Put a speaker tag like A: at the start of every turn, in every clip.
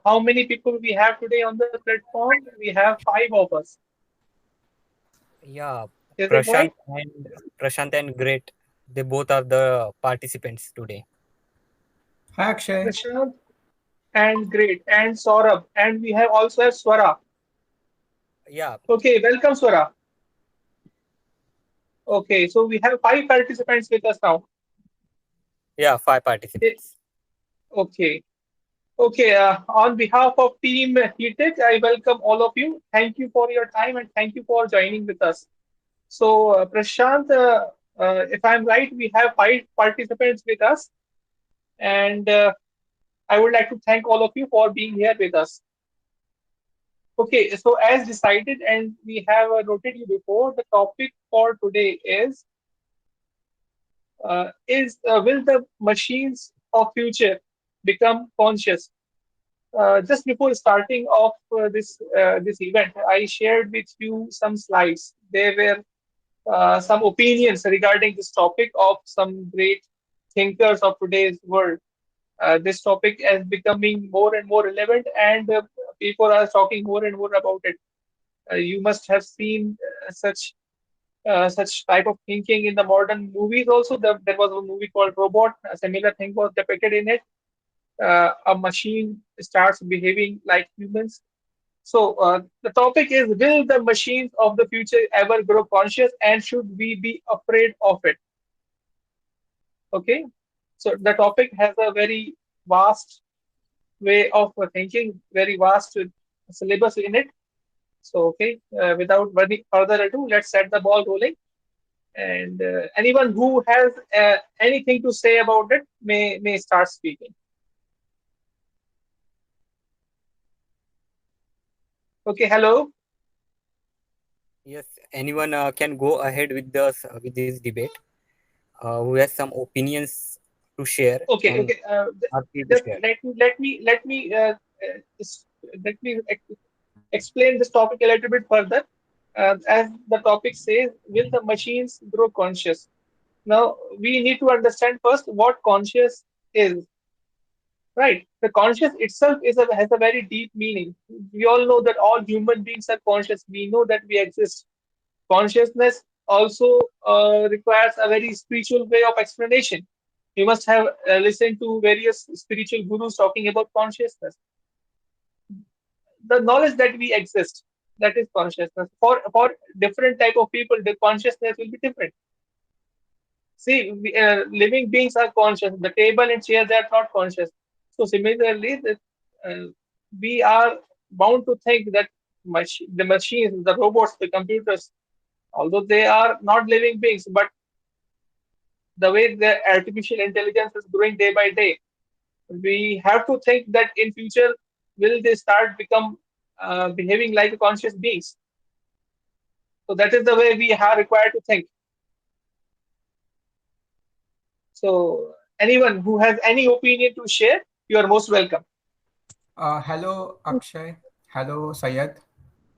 A: how many people we have today on the platform? We have five of us.
B: Yeah,
A: Is it
B: Prashant
A: right?
B: and Prashant and Great. They both are the participants today.
C: Hi Akshay.
A: Prashant and great and Saurabh and we have also have Swara.
B: Yeah,
A: Okay, welcome Swara. Okay, so we have five participants with us now.
B: yeah, five
A: Eh,
B: participants.
A: Okay, okay. On behalf of Team Heatic, I welcome all of you. Thank you for your time and thank you for joining with us. So, Prashant, if I'm right, we have five participants with us, and I would like to thank all of you for being here with us. Okay, so as decided, and we have noted you before, the topic for today is will the machines of future become conscious? Just before starting off this event, I shared with you some slides. There were some opinions regarding this topic of some great thinkers of today's world. This topic is becoming more and more relevant, and people are talking more and more about it. You must have seen such type of thinking in the modern movies. Also, there was a movie called Robot. A similar thing was depicted in it. A machine starts behaving like humans. So the topic is: will the machines of the future ever grow conscious, and should we be afraid of it? Okay. So the topic has a very vast way of thinking, very vast syllabus in it. So, okay, without any further ado, let's set the ball rolling. And anyone who has anything to say about it may start speaking. Okay, hello.
B: Yes, anyone can go ahead with this debate. Who has some opinions to share
A: Okay,
B: and
A: okay.
B: are free to
A: Just
B: share.
A: let me explain this topic a little bit further. As the topic says, will the machines grow conscious? Now we need to understand first what conscious is. Right. The conscious itself has a very deep meaning. We all know that all human beings are conscious. We know that we exist. Consciousness also requires a very spiritual way of explanation. You must have listened to various spiritual gurus talking about consciousness. The knowledge that we exist, that is consciousness. For different type of people, the consciousness will be different. See, living beings are conscious. The table and chair, they are not conscious. So similarly, uh, we are bound to think that the machines, the robots, the computers, although they are not living beings, but the way the artificial intelligence is growing day by day, we have to think that in future, will they start become behaving like conscious beings? So that is the way we are required to think. So anyone who has any opinion to share, you are most welcome.
C: Hello Akshay. Hello Sayed.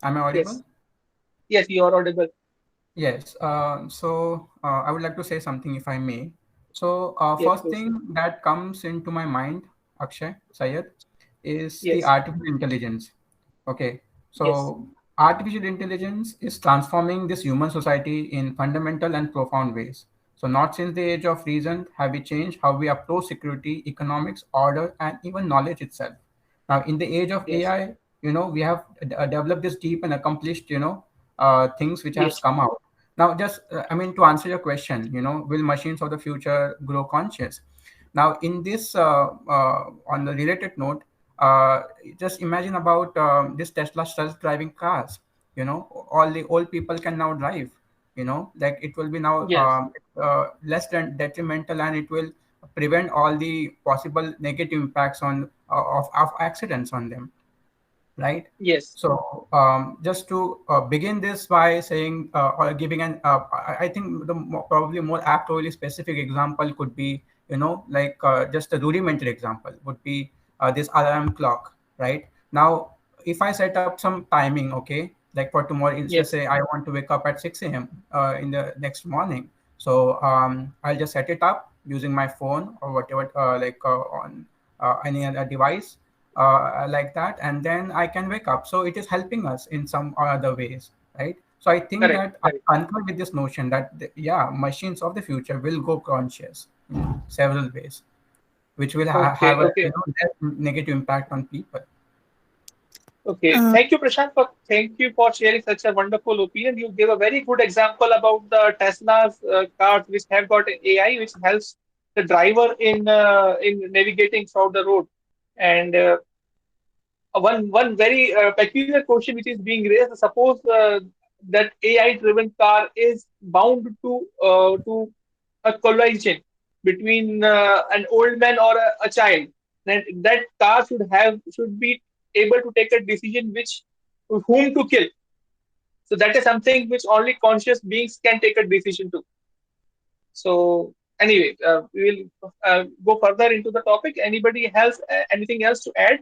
C: Am I audible?
A: Yes, yes, you are audible.
C: Yes. I would like to say something if I may. So
A: Yes,
C: first
A: please.
C: thing that comes into my mind, Akshay, Sayed, is the
A: Yes,
C: artificial intelligence. Okay.
A: yes,
C: So artificial intelligence is transforming this human society in fundamental and profound ways. So not since the age of reason have we changed how we approach security, economics, order, and even knowledge itself. Now, in the age of
A: yes,
C: AI, we have developed this deep and accomplished, things which has
A: yes,
C: come out. Now, just I mean to answer your question, will machines of the future grow conscious? Now, in this, on the related note, just imagine about this Tesla self-driving cars. All the old people can now drive. Like it will be now
A: yes,
C: less than detrimental, and it will prevent all the possible negative impacts of accidents on them, right?
A: yes,
C: So just to begin this by saying or giving I think the probably more apt, really specific example could be, like just a rudimentary example would be this alarm clock, right? Now, if I set up some timing, okay, like for tomorrow, let's
A: yes,
C: say I want to wake up at 6 a.m. In the next morning. So I'll just set it up using my phone or whatever, on any other device. like that, and then I can wake up. So it is helping us in some or other ways, right? So I think
A: Correct,
C: that I
A: correct.
C: concur with this notion that yeah, machines of the future will go conscious in several ways, which will
A: Okay,
C: have a
A: okay,
C: less negative impact on people.
A: okay. Thank you, Prashant, for thank you for sharing such a wonderful opinion. You gave a very good example about the Tesla's cars, which have got AI, which helps the driver in navigating throughout the road. And one very peculiar question which is being raised. Suppose that AI driven car is bound to a collision between an old man or a child, then that car should be able to take a decision which whom to kill. So that is something which only conscious beings can take a decision to. So anyway, we will go further into the topic. Anybody else anything else to add?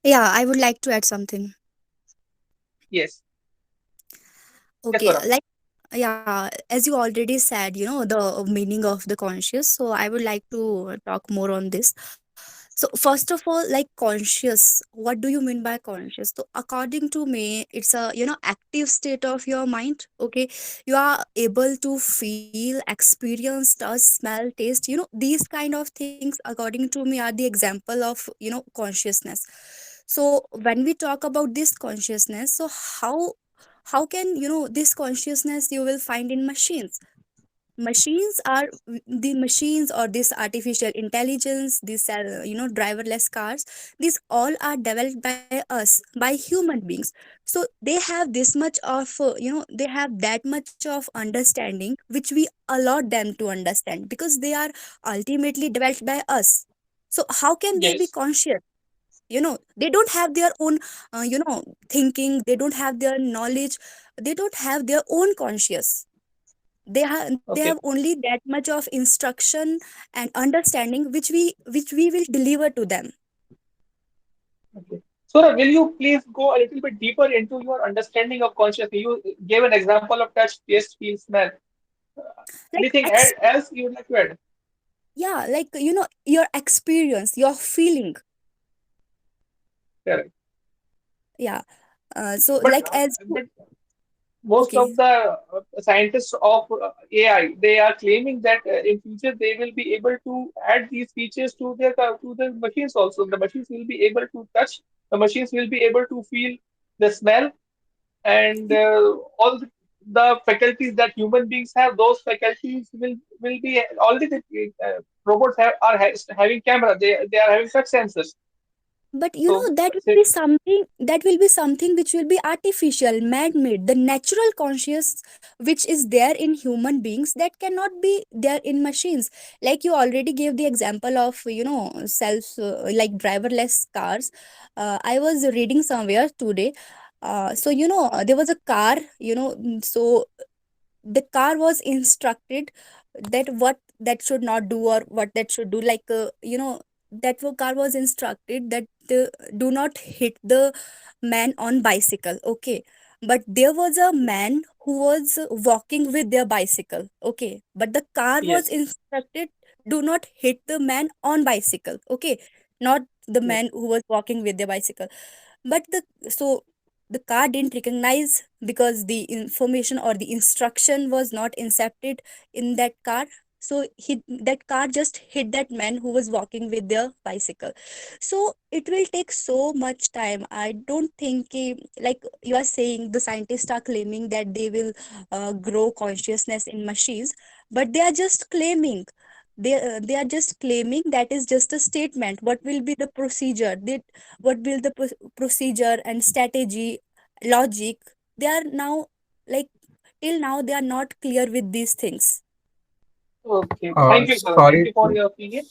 D: Yeah, I would like to add something.
A: Yes, yes,
D: Okay,
A: Saurabh.
D: like, yeah, as you already said, the meaning of the conscious. So I would like to talk more on this. So first of all, like conscious, what do you mean by conscious? So according to me, it's a active state of your mind. Okay, you are able to feel, experience, touch, smell, taste. These kind of things, according to me, are the example of consciousness. So when we talk about this consciousness, so how can this consciousness you will find in machines? Machines are the machines, or this artificial intelligence, these driverless cars, these all are developed by us, by human beings. So they have this much of they have that much of understanding which we allot them to understand, because they are ultimately developed by us. So how can they be
A: Yes.
D: conscious? They don't have their own thinking, they don't have their knowledge, they don't have their own conscious. They have
A: Okay.
D: only that much of instruction and understanding which we will deliver to them.
A: Okay. Sora, will you please go a little bit deeper into your understanding of consciousness? You gave an example of touch, taste, feel, smell.
D: Like
A: Anything else you would like to add?
D: yeah, like your experience, your feeling.
A: Correct.
D: Yeah. So
A: But
D: like as
A: but most of
D: okay.
A: the scientists of AI, they are claiming that in future they will be able to add these features to the machines also. The machines will be able to touch. The machines will be able to feel the smell and all the faculties that human beings have. Those faculties will be already the robots having camera. They are having touch sensors.
D: But
A: So
D: that will be something, which will be artificial, man-made. The natural conscious which is there in human beings, that cannot be there in machines. Like you already gave the example of self like driverless cars. I was reading somewhere today. So there was a car. So the car was instructed that what that should not do or what that should do, like car was instructed that do not hit the man on bicycle. Okay, but there was a man who was walking with their bicycle. Okay, but the car was
A: yes,
D: instructed do not hit the man on bicycle. Okay, not the
A: yes,
D: man who was walking with their bicycle. But the car didn't recognize, because the information or the instruction was not incepted in that car. So that car just hit that man who was walking with their bicycle. So it will take so much time. I don't think like you are saying, the scientists are claiming that they will grow consciousness in machines, but they are just claiming. They are just claiming, that is just a statement. What will be the procedure? What will the procedure and strategy, logic? They are now, like, till now they are not clear with these things.
A: okay. Thank you, sir. Thank
C: Sorry
A: you for
C: to
A: your opinion.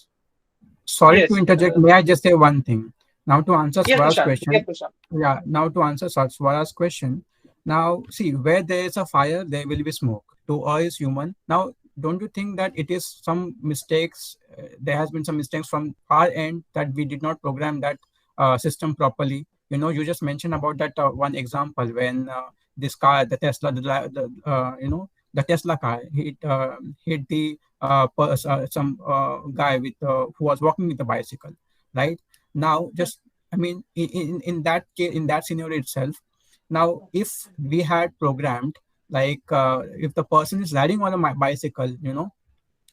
C: Sorry to
A: Yes,
C: interject. May I just say one thing? Now to answer
A: yes,
C: Swara's
A: Prashant. Yes,
C: question,
A: Prashant.
C: yeah. Now to answer Swara's question. Now see, where there is a fire, there will be smoke. To all is human. Now, don't you think that it is some mistakes? There has been some mistakes from our end that we did not program that system properly. You just mentioned about that one example when this car, the Tesla, the Tesla car hit the some guy with who was walking with a bicycle, right? Now just, I mean, in that case, in that scenario itself, now if we had programmed, like if the person is riding on a bicycle,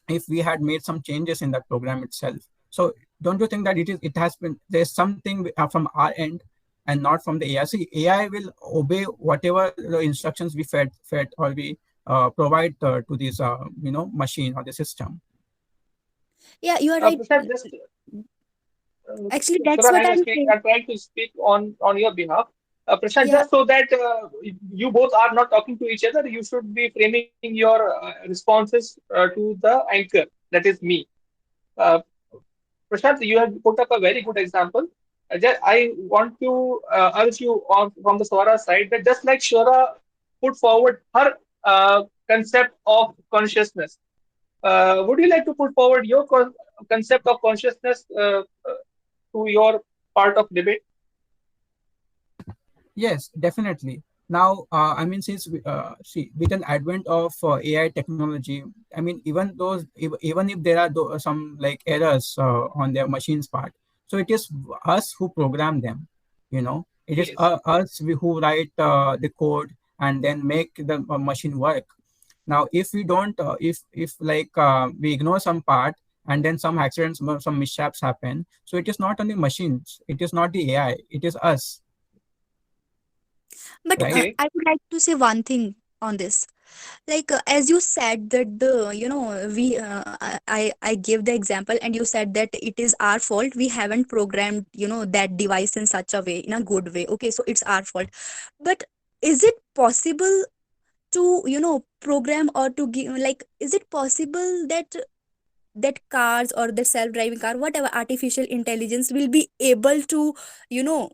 C: if we had made some changes in that program itself, so don't you think that it has been, there's something from our end and not from the AI? See, AI will obey whatever the instructions we fed or we provide to this machine or the system.
D: Yeah, you are right.
A: Prashant, just
D: Actually, that's
A: Suran,
D: what I'm saying.
A: I'm trying to speak on your behalf. Prashant,
D: Yeah,
A: just so that you both are not talking to each other, you should be framing your responses to the anchor, that is me. Uh, Prashant, you have put up a very good example. I want to urge you on from the Swara side that just like Shwara put forward her concept of consciousness, would you like to put forward your concept of consciousness to your part of debate?
C: Yes, definitely. Now, I mean, since see, with an advent of AI technology, I mean, even if there are some like errors on their machine's part, so it is us who program them. It is
A: Yes.
C: who write the code and then make the machine work. Now, if we don't, if like we ignore some part and then some accidents, some mishaps happen, so it is not only machines, it is not the AI, it is us,
D: but
C: right?
A: Okay.
D: I would like to say one thing on this. Like as you said that the we I gave the example and you said that it is our fault, we haven't programmed that device in such a way, in a good way. Okay, so it's our fault. But is it possible to program or to give, like, is it possible that cars or the self-driving car, whatever, artificial intelligence will be able to you know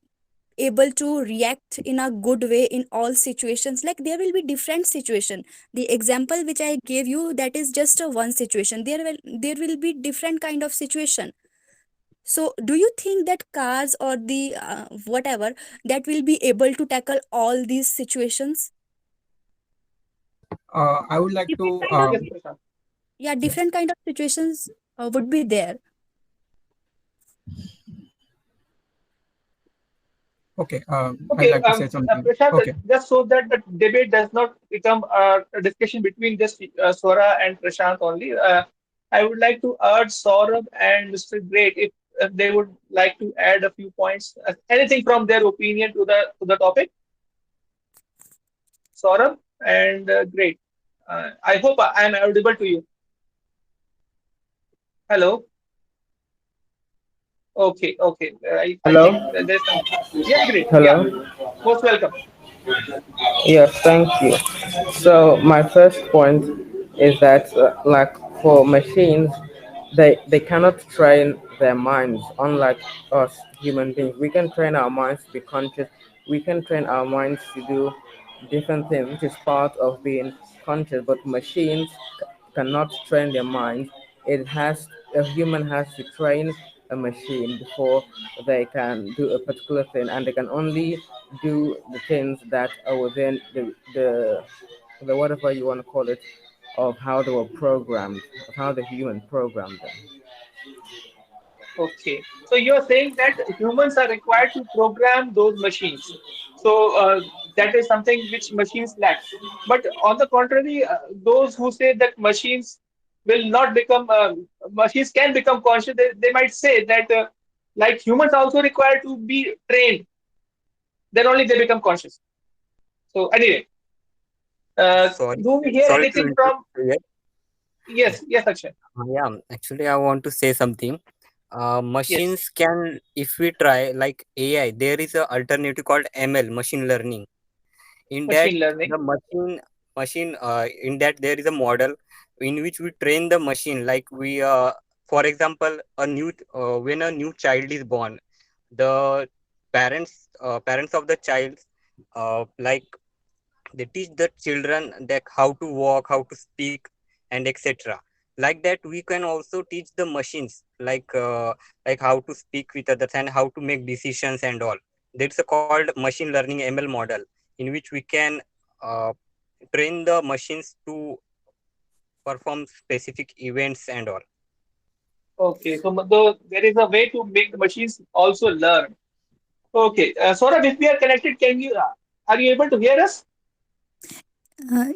D: able to react in a good way in all situations? Like there will be different situation. The example which I gave you, that is just a one situation. There will be different kind of situation. So do you think that cars or the whatever, that will be able to tackle all these situations?
C: I would like
D: Different
C: to,
D: kind of,
A: Yes, Prashant.
D: yeah,
C: yes.
D: different kind of situations would be there.
C: Okay. I'd
A: Okay,
C: like to say something.
A: Prashant,
C: Okay.
A: just so that the debate does not become a discussion between just Swara and Prashant only, I would like to urge Saurabh and Mr. Great if they would like to add a few points, anything from their opinion to the topic. Saurabh and Great. I hope I am audible to you. Hello. Okay, okay. I think
E: Hello.
A: there's some. Yes, Great. Yeah,
E: Hello.
A: most welcome.
E: Yes, thank you. So my first point is that, like for machines, they cannot train their minds. Unlike us human beings, we can train our minds to be conscious. We can train our minds to do different things, which is part of being conscious. But machines cannot train their minds. It has A human has to train a machine before they can do a particular thing, and they can only do the things that are within the whatever you want to call it, of how they were programmed, of how the human programmed them.
A: Okay. So you're saying that humans are required to program those machines. So that is something which machines lack. But on the contrary, those who say that will not become machines can become conscious, they might say that like humans are also required to be trained, then only they become conscious. So anyway,
B: Sorry,
A: do we hear
B: sorry to
A: anything
B: interrupt
A: from?
B: you.
A: Yes, yes, Akshay.
B: Yeah, actually, I want to say something.
A: Yes,
B: Machines can, if we try like AI, there is a alternative called ML, machine learning. In that,
A: machine learning.
B: the machine in that there is a model in which we train the machine. Like for example, when a new child is born, the parents of the child, like they teach the children that how to walk, how to speak, and etc. Like that we can also teach the machines like how to speak with others and how to make decisions and all. That's a called machine learning ML model, in which we can uh, train the machines to perform specific events and all.
A: Okay, so there is a way to make the machines also learn. Okay, Saurabh, if we are connected, can you are you able to hear us?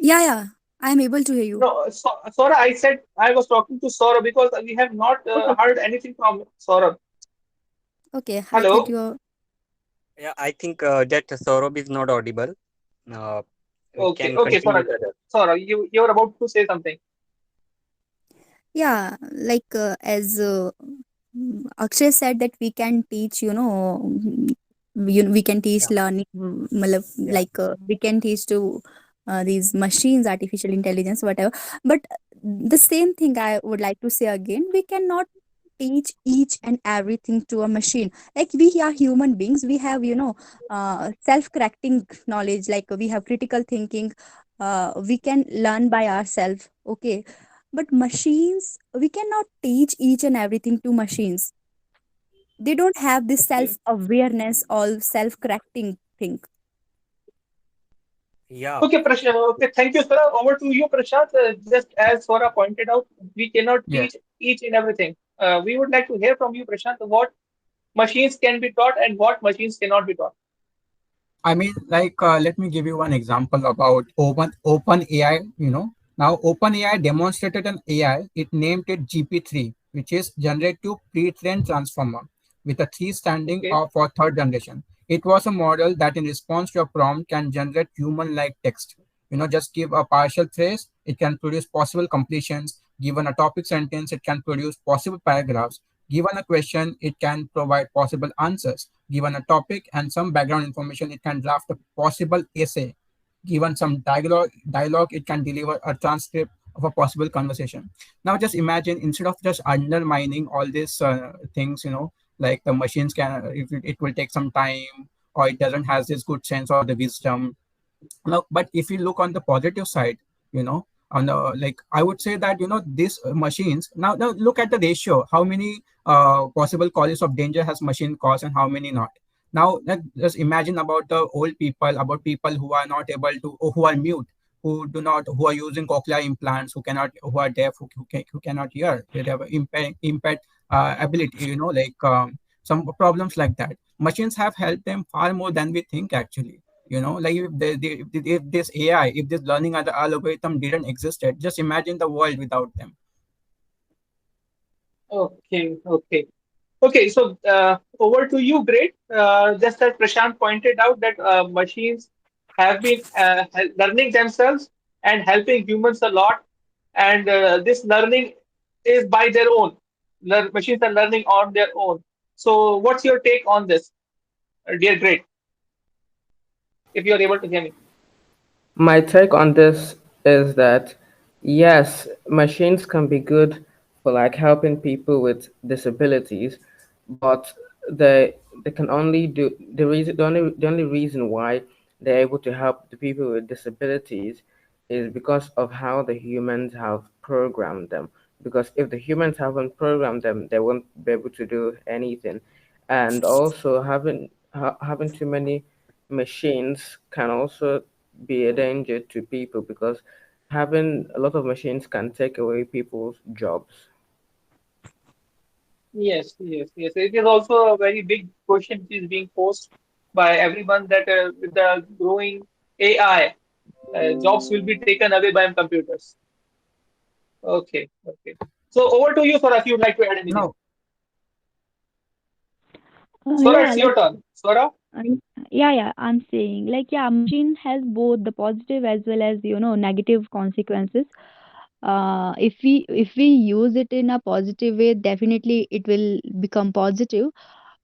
D: Yeah, yeah, I am able to hear you.
A: No, Saurabh, I said I was talking to Saurabh because we have not heard anything from Saurabh.
D: Okay, I thought
A: Hello.
D: you're.
B: Yeah, I think that Saurabh is not audible. Uh, we
A: Okay,
B: can
A: okay,
B: continue
A: Saurabh.
B: with other.
A: Saurabh, you were about to say something.
D: Yeah, like as Akshay said that we can teach, we can teach
B: Yeah,
D: learning,
B: yeah.
D: like we can teach to these machines, artificial intelligence, whatever. But the same thing I would like to say again, we cannot teach each and everything to a machine. Like we are human beings, we have, self-correcting knowledge, like we have critical thinking, we can learn by ourselves. Okay, but machines, we cannot teach each and everything to machines. They don't have this
A: Okay.
D: self awareness or self correcting thing.
B: Yeah,
A: Okay, Prashant. Okay, thank you, Saurabh. Over to you, Prashant. Just as Saurabh pointed out, we cannot
C: Yes.
A: teach each and everything. We would like to hear from you, Prashant, what machines can be taught and what machines cannot be taught.
C: I mean, like, let me give you one example about Open AI. Now Open AI demonstrated an AI. It named it GP3, which is Generative Pre-trained Transformer, with a three standing
A: Okay.
C: for third generation. It was a model that, in response to a prompt, can generate human-like text. Just give a partial phrase, it can produce possible completions. Given a topic sentence, it can produce possible paragraphs. Given a question, it can provide possible answers. Given a topic and some background information, it can draft a possible essay. Given some dialogue, it can deliver a transcript of a possible conversation. Now, just imagine, instead of just undermining all these things, like the machines can, if it will take some time, or it doesn't has this good sense or the wisdom. Now, but if you look on the positive side, on the, like, I would say that these machines, now look at the ratio, how many possible causes of danger has machine caused and how many not. Now, just imagine about the old people, about people who are not able to, or who are mute, who are using cochlear implants, who are deaf, who cannot hear, they have impaired ability, like, some problems like that. Machines have helped them far more than we think, actually. Like, if this AI, if this learning algorithm didn't existed, just imagine the world without them.
A: Okay. Okay. Okay. So over to you, great. Just as Prashant pointed out that machines have been learning themselves and helping humans a lot, and this learning is by their own. Machines are learning on their own. So, what's your take on this, dear great? If you are able to hear me.
E: My take on this is that yes, machines can be good for like helping people with disabilities, but they they can only do the only reason why they're able to help the people with disabilities is because of how the humans have programmed them. Because if the humans haven't programmed them, they won't be able to do anything. And also having too many machines can also be a danger to people because having a lot of machines can take away people's jobs.
A: Yes, yes, yes. It is also a very big question which is being posed by everyone that with the growing AI, jobs will be taken away by computers. Okay, okay. So over to you, Sora, if you'd like to add anything.
C: No,
A: Sora,
F: Yeah,
A: it's your
F: like
A: turn. Sora?
F: uh, yeah, I'm saying like yeah, machine has both the positive as well as negative consequences. If we use it in a positive way, definitely it will become positive,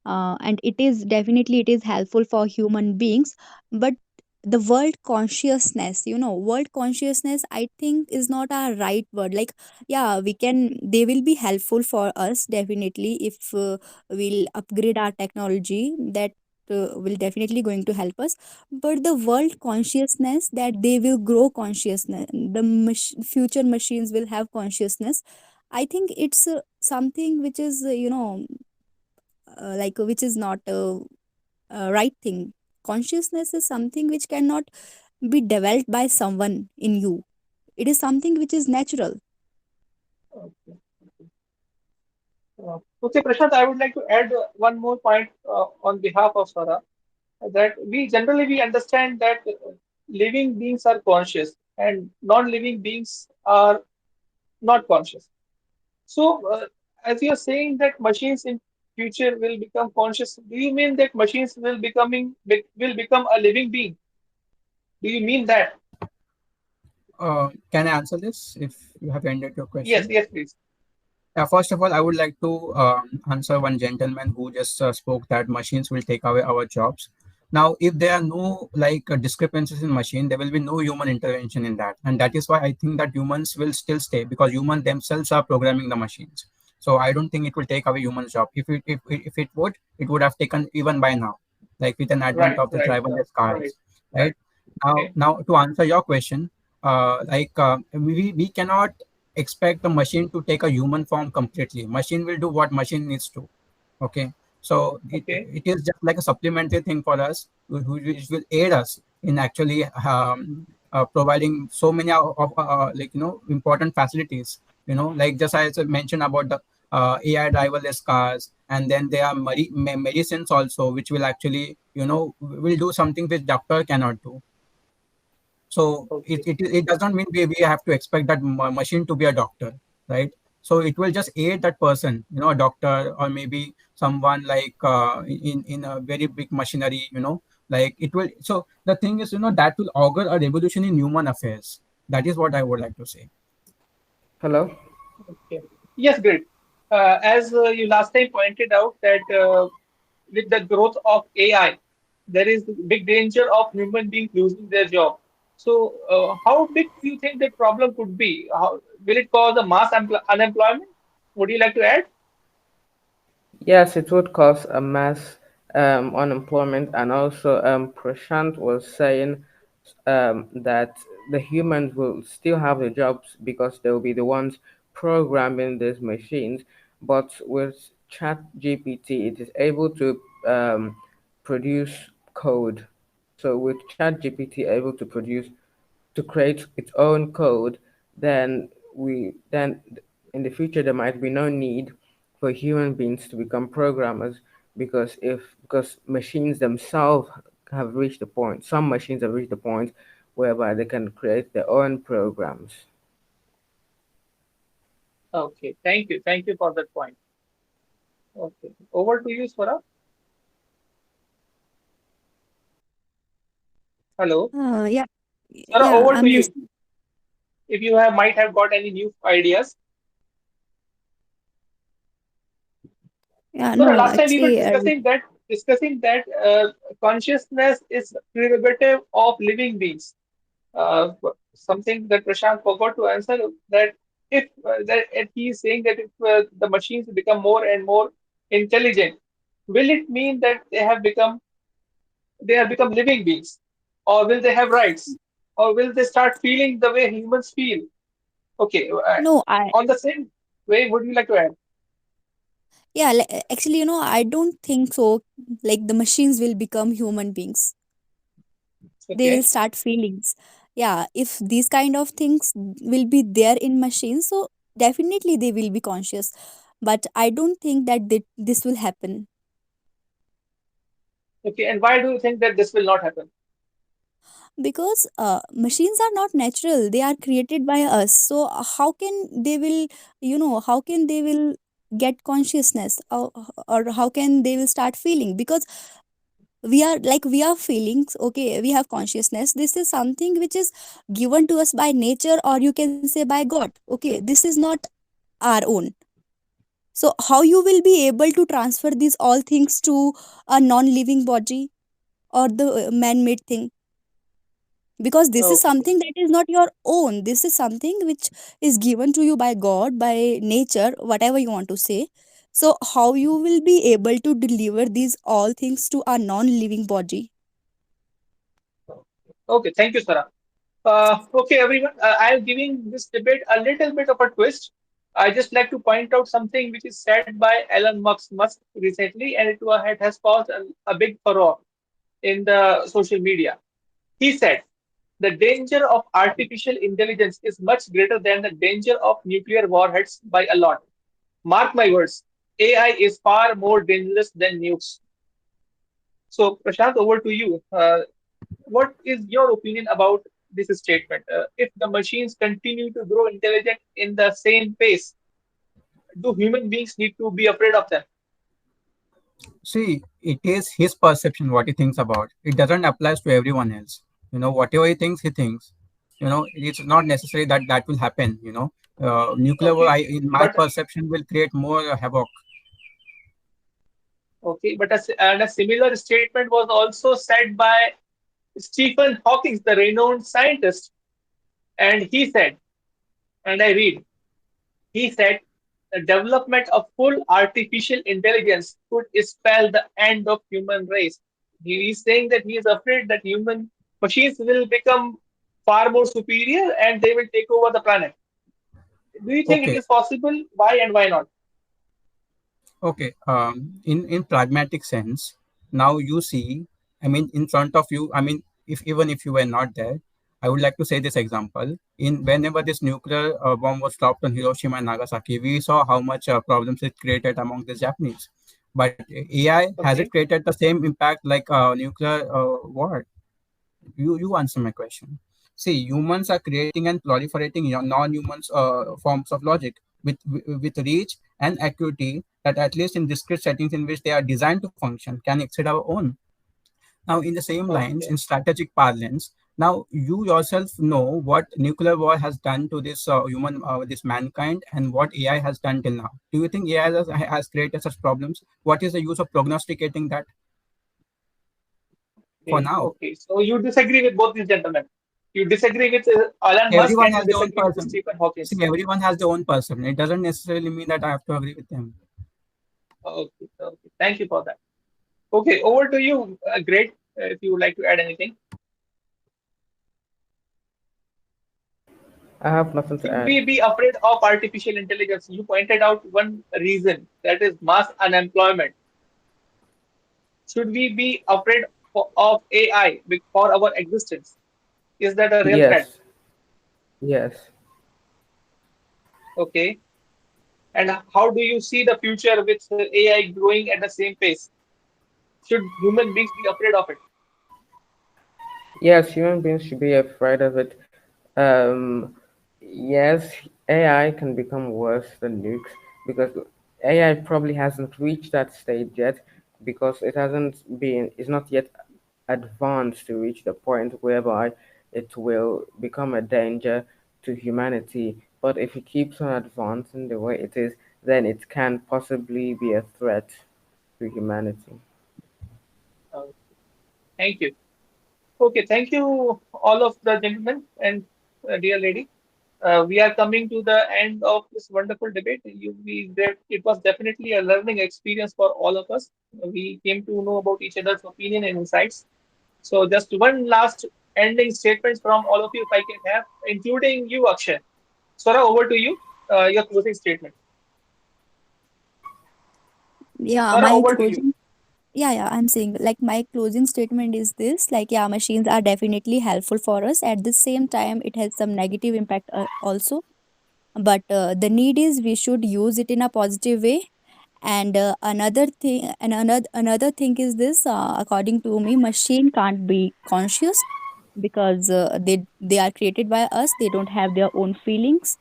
F: and it is helpful for human beings. But the world consciousness, I think, is not a right word. Like, yeah, they will be helpful for us definitely if we'll upgrade our technology. That will definitely going to help us. But the world consciousness, that they will grow consciousness, the future machines will have consciousness. I think it's something which is like which is not a right thing. Consciousness is something which cannot be developed by someone in you. It is something which is natural.
A: Okay. Okay, Prashant, I would like to add one more point on behalf of Swara, that we understand that living beings are conscious and non-living beings are not conscious. So, as you're saying that machines in future will become conscious, do you mean that machines will become a living being? Do you mean that?
C: Can I answer this if you have ended your
A: Yes,
C: question?
A: yes, please.
C: First of all, I would like to answer one gentleman who just spoke that machines will take away our jobs. Now, if there are no discrepancies in machine, there will be no human intervention in that, and that is why I think that humans will still stay because humans themselves are programming the machines. So I don't think it will take away humans' job. If it would, it would have taken even by now, like with an advent
A: Right,
C: of the
A: right,
C: driverless
A: right,
C: cars, right? Now,
A: okay,
C: now to answer your question, we cannot expect the machine to take a human form completely. Machine will do what machine needs to. Okay, so
A: okay,
C: it is just like a supplementary thing for us, which will aid us in actually providing so many important facilities. Like just as I mentioned about the AI driverless cars, and then there are medicines also, which will actually will do something which doctor cannot do. So it,
A: okay.
C: it, it does not mean we have to expect that machine to be a doctor, right? So it will just aid that person, a doctor or maybe someone like in a very big machinery, like it will. So the thing is, that will augur a revolution in human affairs. That is what I would like to say.
E: Hello.
A: Okay. Yes, great. As you last time pointed out that with the growth of AI, there is big danger of human beings losing their job. So, how big do you think that problem could be? How, will it cause a mass unemployment? Would you like to add?
E: Yes, it would cause a mass unemployment, and also Prashant was saying that the humans will still have the jobs because they will be the ones programming these machines. But with Chat GPT, it is able to produce code. So with Chat GPT able to produce to create its own code, then in the future there might be no need for human beings to become programmers because machines themselves have reached the point. Some machines have reached the point whereby they can create their own programs.
A: Okay, thank you. Thank you for that point. Okay, over to you, Swara. Hello,
F: Yeah,
A: Swara,
F: yeah,
A: over to
F: I'm
A: you.
F: listening.
A: If you have might have got any new ideas.
F: Yeah,
A: So
F: no,
A: last time we were
F: actually,
A: discussing that consciousness is prerogative of living beings. Something that Prashant forgot to answer, that if that he is saying that if the machines become more and more intelligent, will it mean that they have become living beings, or will they have rights, or will they start feeling the way humans feel? Okay,
F: no, I
A: on the same way, would you like to add?
F: yeah, actually, I don't think so. Like the machines will become human beings. They will
A: Okay.
F: start feelings. Yeah, if these kind of things will be there in machines, so definitely they will be conscious. But I don't think that this will happen
A: Okay, and why do you think that this will not happen?
F: because machines are not natural. They are created by us. So how can they will, how can they will get consciousness, or how can they will start feeling? Because we are feelings, okay, we have consciousness. This is something which is given to us by nature, or you can say by god. Okay, this is not our own. So how you will be able to transfer these all things to a non-living body or the man-made thing? Because this is
A: Okay.
F: something that is not your own. This is something which is given to you by god, by nature, whatever you want to say. So how you will be able to deliver these all things to a non-living body?
A: Okay, thank you, Sarah. Okay, everyone, I am giving this debate a little bit of a twist. I just like to point out something which is said by Elon Musk recently, and it has caused a big furore in the social media. He said, the danger of artificial intelligence is much greater than the danger of nuclear warheads by a lot. Mark my words. AI is far more dangerous than nukes. So, Prashant, over to you. What is your opinion about this statement? If the machines continue to grow intelligent in the same pace, do human beings need to be afraid of them?
C: See, it is his perception what he thinks about. It doesn't apply to everyone else. Whatever he thinks, he thinks. It's not necessary that that will happen. Nuclear war,
A: Okay,
C: in my
A: but
C: perception, will create more havoc.
A: and a similar statement was also said by Stephen Hawking, the renowned scientist, and he said, and I read, he said, the development of full artificial intelligence could spell the end of human race. He is saying that he is afraid that human machines will become far more superior and they will take over the planet. Do you think it
C: Okay,
A: is possible? Why and why not?
C: okay. In pragmatic sense, now you see. I mean, in front of you. I mean, if even if you were not there, I would like to say this example. In whenever this nuclear bomb was dropped on Hiroshima and Nagasaki, we saw how much problems it created among the Japanese. But AI, has it
A: Okay.
C: created the same impact like nuclear war? You answer my question. See, humans are creating and proliferating non-humans forms of logic with reach and acuity that, at least in discrete settings in which they are designed to function, can exceed our own. Now, in the same lines,
A: Okay.
C: in strategic parlance, now you yourself know what nuclear war has done to this this mankind, and what AI has done till now. Do you think AI has created such problems? What is the use of prognosticating that for
A: Okay.
C: now?
A: Okay. So you disagree with both these gentlemen. You disagree with Elon Musk
C: Everyone
A: and you
C: has their own
A: disagree with
C: person.
A: Stephen Hawking.
C: See, everyone has their own person. It doesn't necessarily mean that I have to agree with them.
A: Okay. Okay. Thank you for that. Okay. Over to you. Great. If you would like to add anything.
E: I have nothing to
A: Should
E: add.
A: we be afraid of artificial intelligence? You pointed out one reason, that is mass unemployment. Should we be afraid of AI for our existence? Is that a real threat?
E: Yes, yes,
A: Okay. And how do you see the future with AI growing at the same pace? Should human beings be afraid of it?
E: yes. Human beings should be afraid of it. Um, yes, AI can become worse than nukes because AI probably hasn't reached that stage yet because it's not yet advanced to reach the point whereby it will become a danger to humanity. But if it keeps on advancing the way it is, then it can possibly be a threat to humanity.
A: Uh, Thank you. Okay, thank you, all of the gentlemen and dear lady. We are coming to the end of this wonderful debate. It was definitely a learning experience for all of us. We came to know about each other's opinion and insights. So, just one last ending statement from all of you, if I can have, including you, Akshay. Sora, over to you. Your closing statement.
F: Yeah,
A: Sora,
F: my
A: over to you.
F: closing yeah, I'm saying, like, my closing statement is this, like, yeah, machines are definitely helpful for us. At the same time, it has some negative impact also, but the need is we should use it in a positive way. And another thing is this, according to me, machine can't be conscious because they are created by us. They don't have their own feelings.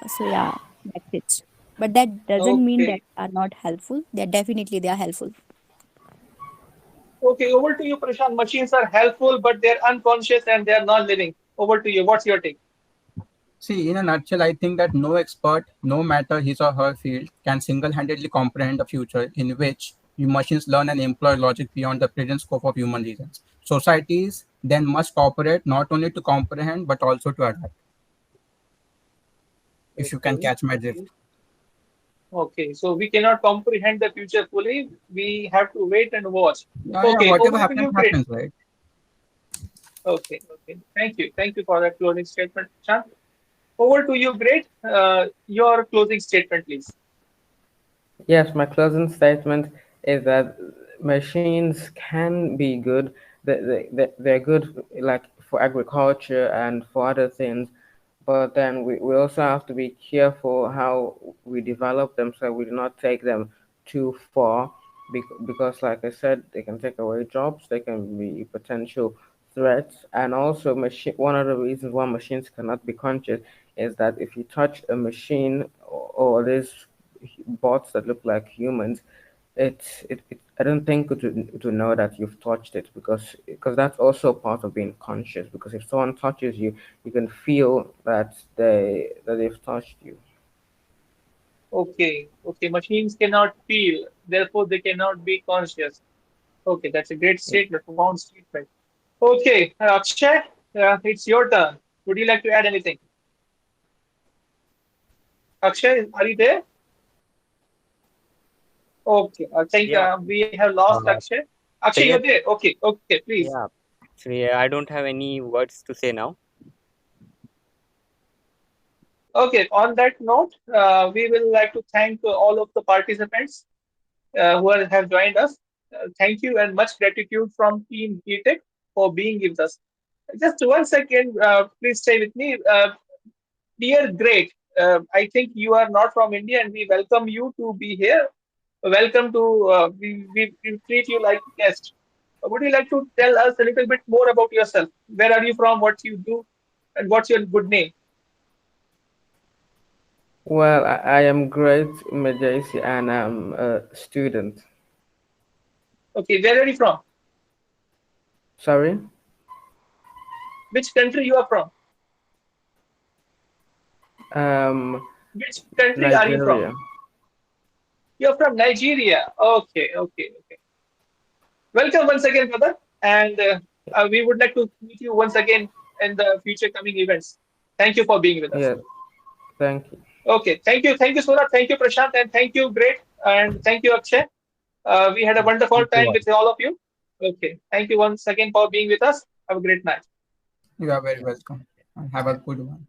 F: So yeah, that's it. But that doesn't mean
A: Okay.
F: that are not helpful. They are helpful.
A: Okay, over to you, Prashant. Machines are helpful, but they're unconscious and they're non-living. Over to you. What's your take?
C: See, in a nutshell, I think that no expert, no matter his or her field, can single-handedly comprehend a future in which machines learn and employ logic beyond the present scope of human reasons. Societies then must cooperate not only to comprehend but also to adapt. If you can
A: Okay.
C: catch my drift.
A: Okay. Okay. So we cannot comprehend the future fully. We have to wait and watch.
C: Yeah,
A: Okay.
C: whatever
A: Over to
C: happens,
A: you, Great.
C: happens, right?
A: Okay. Okay. Thank you. Thank you for that closing statement, Prashant. Over to you, Great. Your closing statement, please.
E: Yes, my closing statement is that machines can be good. They're good like for agriculture and for other things, but then we also have to be careful how we develop them so we do not take them too far because like I said, they can take away jobs, they can be potential threats, and also machine one of the reasons why machines cannot be conscious is that if you touch a machine or these bots that look like humans, I don't think to know that you've touched it because that's also part of being conscious. Because if someone touches you, you can feel that they've touched you.
A: Okay, okay. Machines cannot feel, therefore they cannot be conscious. Okay, that's a great statement, profound statement. Okay, Akshay, it's your turn. Would you like to add anything? Akshay, are you there? Okay, I think
B: Yeah.
A: we have lost
B: Uh,
A: Akshay. Akshay, you're
B: Syed,
A: there. Okay, okay, please.
B: yeah. Actually, I don't have any words to say now.
A: Okay, on that note, we will like to thank all of the participants have joined us. Thank you and much gratitude from Team Heatic for being with us. Just 1 second, please stay with me. Dear Great, I think you are not from India and we welcome you to be here. Welcome to, we treat you like guest. Would you like to tell us a little bit more about yourself? Where are you from? What you do? And what's your good name?
E: Well, I am great, Majaisi, and I'm a student.
A: Okay, where are you from?
E: Sorry,
A: Which country you are from?
E: um,
A: Which country are you from?
E: Nigeria.
A: You're from Nigeria. Okay, okay, okay. Welcome once again, brother. And we would like to meet you once again in the future coming events. Thank you for being with us.
E: Yes, thank you.
A: Okay, thank you, Suraj, thank you, Prashant, and thank you, Great, and thank you, Akshay. We had a wonderful
B: Thank you
A: time
B: all.
A: with all of you. Okay, thank you once again for being with us. Have a great night.
C: You are very welcome. And have a good one.